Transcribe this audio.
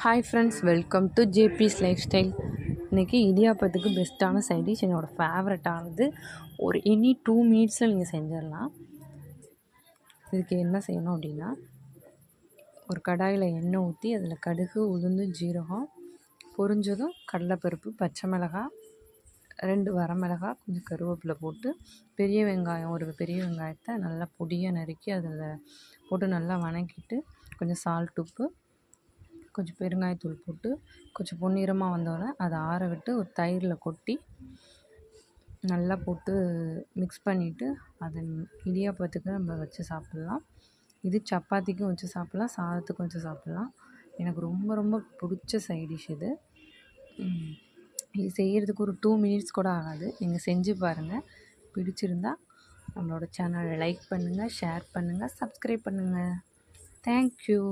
Hi friends, welcome to JB's lifestyle. இன்றைக்கி இடியாப்பத்துக்கு பெஸ்ட்டான சைட் டிஷ், என்னோடய ஃபேவரட்டானது. ஒரு 2 மினிட்ஸில் நீங்கள் செஞ்சிடலாம். இதுக்கு என்ன செய்யணும் அப்படின்னா, ஒரு கடாயில் எண்ணெய் ஊற்றி அதில் கடுகு, உளுந்து, ஜீரகம் பொரிஞ்சதும் கடலைப்பருப்பு, பச்சை மிளகாய், 2 வரமிளகாய், கொஞ்சம் கருவேப்பிலை போட்டு பெரிய வெங்காயம், ஒரு பெரிய வெங்காயத்தை நல்லா பொடியாக நறுக்கி அதில் போட்டு நல்லா வணக்கிட்டு கொஞ்சம் சால்ட், உப்பு, கொஞ்சம் பெருங்காயத்தூள் போட்டு கொஞ்சம் பொன்னிறமாக வந்தோடனே அதை ஆற விட்டு ஒரு தயிரில் கொட்டி நல்லா போட்டு மிக்ஸ் பண்ணிவிட்டு அதை இடியாப்பத்துக்கு நம்ம வச்சு சாப்பிட்லாம். இது சப்பாத்திக்கும் வச்சு சாப்பிட்லாம், சாதத்துக்கும் வச்சு சாப்பிட்லாம். எனக்கு ரொம்ப ரொம்ப பிடிச்ச சைட் டிஷ் இது. இது செய்கிறதுக்கு ஒரு 2 மினிட்ஸ் கூட ஆகாது. நீங்கள் செஞ்சு பாருங்கள். பிடிச்சிருந்தா நம்மளோட சேனலை லைக் பண்ணுங்கள், ஷேர் பண்ணுங்கள், சப்ஸ்கிரைப் பண்ணுங்கள். தேங்க்யூ.